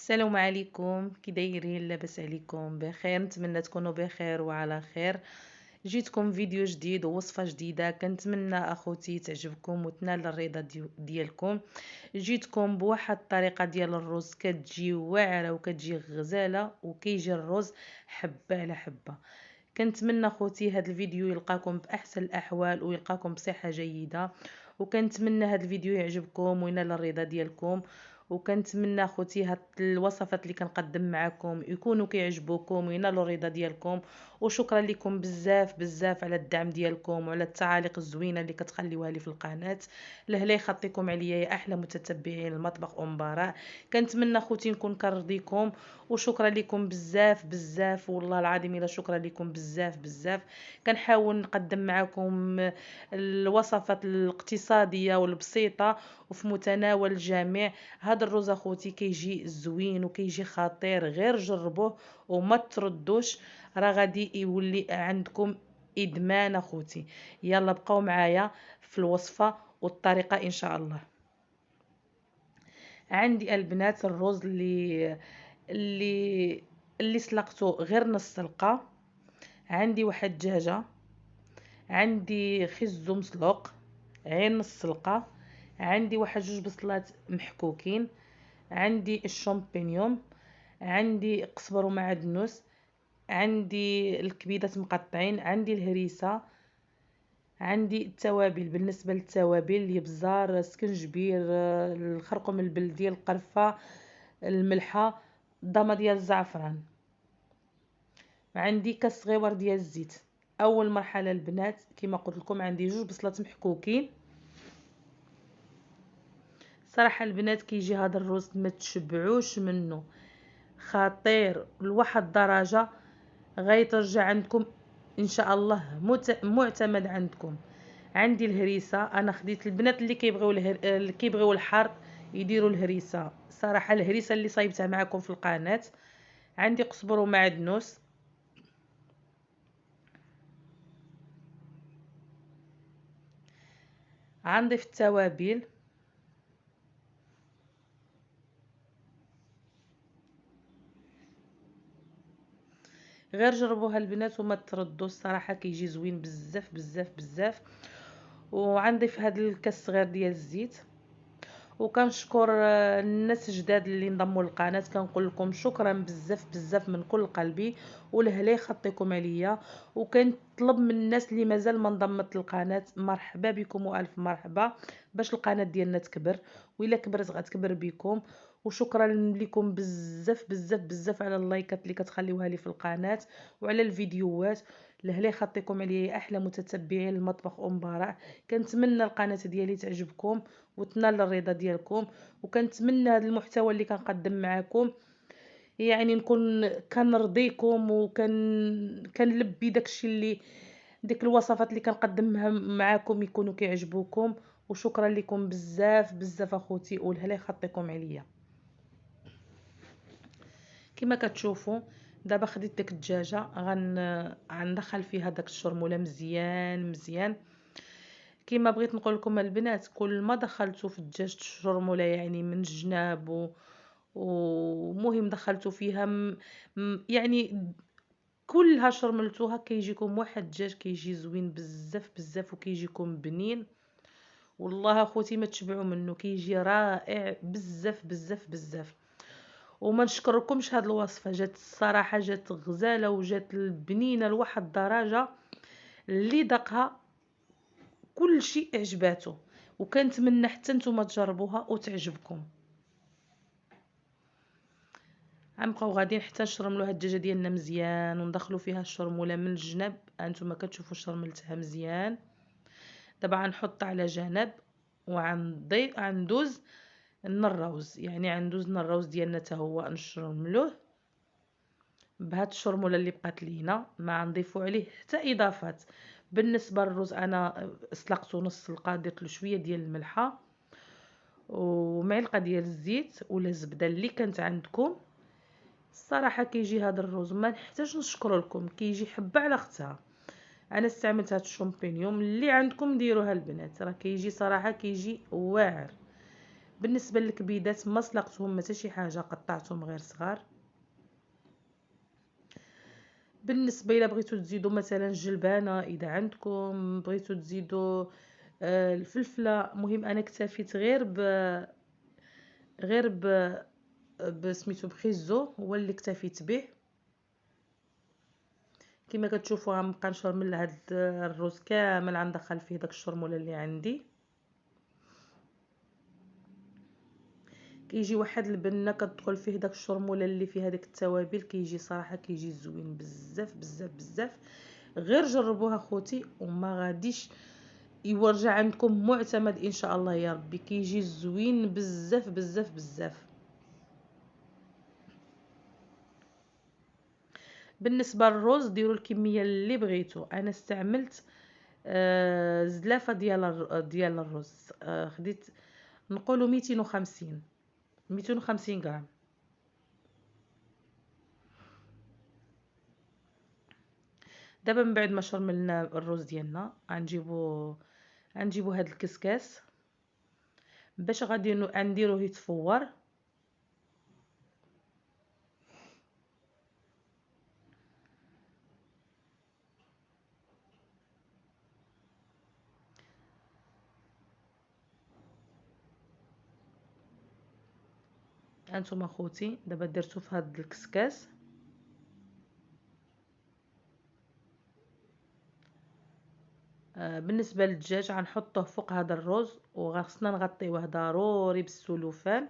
السلام عليكم، كي دايرين؟ لاباس عليكم؟ بخير؟ نتمنى تكونوا بخير وعلى خير. جيتكم فيديو جديد ووصفه جديده، كنتمنى اخوتي تعجبكم وتنال الرضا ديالكم. جيتكم بواحد الطريقه ديال الرز كتجي واعره وكتجي غزاله، وكيجي الرز حبه على حبه. كنتمنى خوتي هذا الفيديو يلقاكم باحسن الاحوال ويلقاكم بصحه جيده، وكنتمنى هذا الفيديو يعجبكم وينال الرضا ديالكم. وكنتمنى خوتي هاد الوصفات اللي كنقدم معكم يكونوا كيعجبوكم وينالوا الرضا ديالكم. وشكرا لكم بزاف بزاف على الدعم ديالكم وعلى التعاليق الزوينه اللي كتخليوها لي في القناه. لهلا يخطيكم عليا يا احلى متتبعين المطبخ ام براء. كنتمنى خوتي نكون كنرضيكم، وشكرا لكم بزاف بزاف والله العظيم الا شكرا لكم بزاف بزاف. كنحاول نقدم معكم الوصفات الاقتصاديه والبسيطه وفي متناول الجميع. هذا الرز اخوتي كيجي زوين وكيجي خطير، غير جربوه وما تردوش، راه غادي يولي عندكم ادمان اخوتي. يلا بقاو معايا في الوصفه والطريقه ان شاء الله. عندي البنات الرز اللي اللي سلقته غير نص سلقه. عندي واحد الدجاجه، عندي خزو مسلوق عين نص سلقه، عندي واحد جوج بصلات محكوكين، عندي الشامبينيون، عندي قزبر ومعدنوس، عندي الكبيدات مقطعين، عندي الهريسه، عندي التوابل. بالنسبه للتوابل الابزار، سكنجبير، الخرقوم البلدي، القرفه، الملحه، ضمه ديال الزعفران. عندي كاس صغيور ديال الزيت. اول مرحله البنات كما قلت لكم عندي جوج بصلات محكوكين. صراحه البنات كيجي هذا الرز ما تشبعوش منه، خطير لواحد الدرجه غيترجع عندكم ان شاء الله معتمد عندكم. عندي الهريسه، انا خديت البنات اللي كيبغيو الحار يديروا الهريسه. صراحه الهريسه اللي صايبتها معكم في القناه. عندي قزبر ومعدنوس، غنضيف التوابل. غير جربوها البنات وما تردوا، الصراحه كيجي زوين بزاف بزاف بزاف. وغنضيف هذا الكاس صغير ديال الزيت. وكنشكر الناس الجداد اللي انضموا للقناه، كنقول لكم شكرا بزاف بزاف من كل قلبي، ولهلا يخطيكم عليا. وكنطلب من الناس اللي مازال ما انضمت للقناه مرحبا بكم والف مرحبا، باش القناه ديالنا تكبر، والا كبرت غتكبر بكم. وشكرا لكم بزاف بزاف بزاف على اللايكات اللي كتخليوها لي في القناه وعلى الفيديوهات. لهلا يخطيكم عليا يا احلى متتبعين المطبخ ام براء. كنتمنى القناه ديالي تعجبكم وتنال الرضا ديالكم، وكنتمنى هذا المحتوى اللي كنقدم معكم يعني نكون كنرضيكم كنلبي داكشي اللي ديك الوصفات اللي كنقدمها معكم يكونوا كيعجبوكم. وشكرا لكم بزاف بزاف اخوتي، ولهلا يخطيكم عليا. كما كتشوفوا دابا خديت ديك الدجاجه غندخل فيها داك الشرموله مزيان مزيان. كما بغيت نقول لكم البنات، كل ما دخلتوا في الدجاج الشرموله يعني من الجناب ومهم دخلتوا فيها يعني كلها شرملتوها كيجيكم واحد الدجاج كيجي زوين بزاف بزاف وكيجيكم بنين. والله اخوتي ما تشبعوا منه، كيجي رائع بزاف بزاف بزاف. وما نشكركمش هاد الوصفه، جات الصراحه جات غزاله وجات البنينه لواحد الدرجه اللي دقها كل شيء عجباتو. وكنتمنى حتى نتوما تجربوها وتعجبكم. غنبقاو غاديين حتى نشرملو هاد الدجاجه ديالنا مزيان وندخلو فيها الشرموله من الجناب. هانتوما كتشوفوا شرملتها مزيان. دابا غنحط على جنب غندوز نروز، يعني غندوز الروز ديالنا حتى هو نشرملوه بهاد الشرموله اللي بقات لينا، ما غنضيفو عليه حتى اضافات. بالنسبه للرز انا سلقته نص سلقه، درت له شويه ديال الملحه ومعلقه ديال الزيت ولا الزبده اللي كانت عندكم. الصراحه كيجي هذا الرز ما نحتاج نشكر لكم، كيجي حبه على اختها. انا استعملت هاد الشامبينيون اللي عندكم ديروها البنات، راه كيجي صراحه كيجي واعر. بالنسبه للكبيدات ما سلقتهم حتى شي حاجه، قطعتهم غير صغار. بالنسبه الى بغيتو تزيدوا مثلا الجلبانه، اذا عندكم بغيتو تزيدوا الفلفله، مهم انا اكتفيت غير بسميتو بخيزو، هو اللي اكتفيت به. كما كتشوفوا غنبقى نشرمل هاد الروز كامل، غندخل فيه داك الشرموله اللي عندي. كيجي واحد البنه كتدخل فيه داك الشرموله اللي فيها داك التوابل، كيجي صراحه كيجي زوين بزاف بزاف بزاف. غير جربوها خوتي وما غاديش يورجع عندكم معتمد ان شاء الله يا ربي، كيجي زوين بزاف بزاف بزاف. بالنسبه للرز ديروا الكميه اللي بغيتو. انا استعملت زلافه ديال الرز، خديت نقولوا 250 غرام. دابا من بعد ما شرملنا الرز ديالنا غنجيبو هاد الكسكاس باش غادي نديروه يتفور. هانتوما خوتي دابا درتو في هاد الكسكاس. بالنسبه للدجاج غنحطوه فوق هذا الرز، وخصنا نغطيوه ضروري بالسلوفان،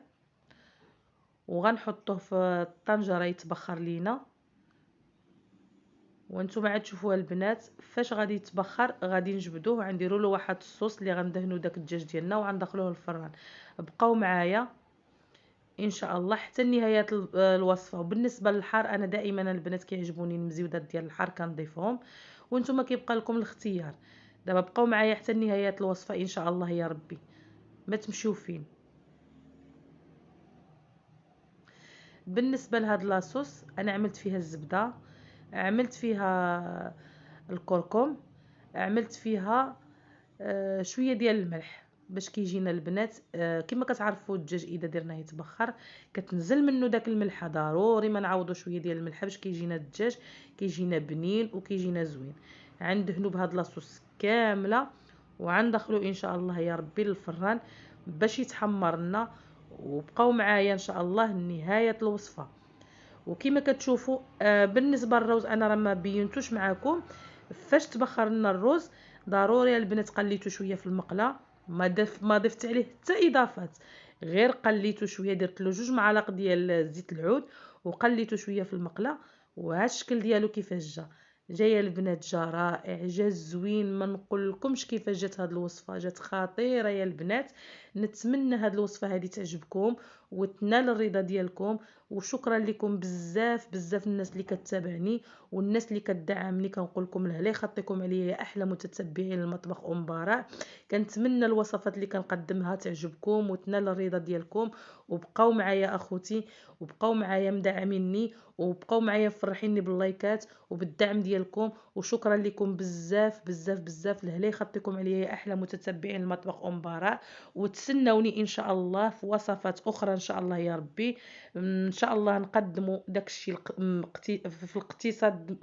وغنحطوه في الطنجره يتبخر لينا. وانتم عاد تشوفوها البنات فاش غادي يتبخر غادي نجبدوه وغنديروا له واحد الصوص اللي غندهنوا داك الدجاج ديالنا وغندخلوه للفران. بقاو معايا ان شاء الله حتى نهايه الوصفه. وبالنسبه للحار انا دائما البنات كيعجبوني المزيودات ديال الحار كنضيفهم، وانتم كيبقى لكم الاختيار. دابا بقاو معايا حتى نهايه الوصفه ان شاء الله يا ربي، ما تمشيو فين. بالنسبه لهاد لاصوص انا عملت فيها الزبده، عملت فيها الكركم، عملت فيها شويه ديال الملح باش كيجينا البنات. كما كتعرفوا الدجاج اذا درناه يتبخر كتنزل منه داك الملح، ضروري ما نعوضوا شويه ديال الملح باش كيجينا الدجاج كيجينا بنين وكيجينا زوين. غندهنوا بهاد لاصوص كامله وغندخلو ان شاء الله يا ربي للفران باش يتحمر لنا. وبقاو معايا ان شاء الله لنهايه الوصفه. وكما كتشوفوا بالنسبه للروز انا راه ما بينتوش معكم فاش تبخر لنا الروز. ضروري البنات قليتو شويه في المقله، ما ضفت عليه حتى اضافات، غير قليتو شويه، درت له 2 معالق ديال زيت العود وقليتو شويه في المقله. وها الشكل ديالو كيفاش جايه البنات، جا رائع، جا زوين، ما نقولكمش كيفاش جات هاد الوصفه، جات خطيره يا البنات. نتمنى هاد الوصفه هذه تعجبكم وتنال الرضا ديالكم. وشكرا لكم بزاف بزاف الناس اللي كتتابعني والناس اللي كتدعمني، كنقول لكم الله يخطيكم عليا يا احلى متتبعين المطبخ براء. كنتمنى الوصفات اللي كنقدمها تعجبكم وتنال الرضا ديالكم. وبقاو معايا اخوتي، وبقاو معايا مدعميني، وبقاو معايا فرحيني باللايكات وبالدعم ديالكم. وشكرا لكم بزاف بزاف بزاف. الله يخطيكم عليا يا احلى متتبعين المطبخ براء. وتسنوني ان شاء الله في وصفات اخرى ان شاء الله يا ربي. ان شاء الله نقدموا داكشي في الاقتصاد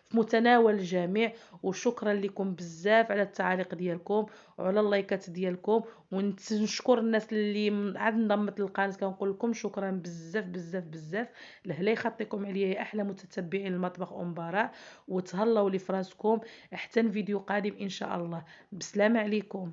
في متناول الجميع. وشكرا لكم بزاف على التعاليق ديالكم وعلى اللايكات ديالكم. ونشكر الناس اللي عاد انضمت للقناه، كنقول لكم شكرا بزاف بزاف بزاف. لا يخطيكم عليا يا احلى متتبعين المطبخ براء. وتهلاو لي فراسكم حتى فيديو قادم ان شاء الله. بسلامه عليكم.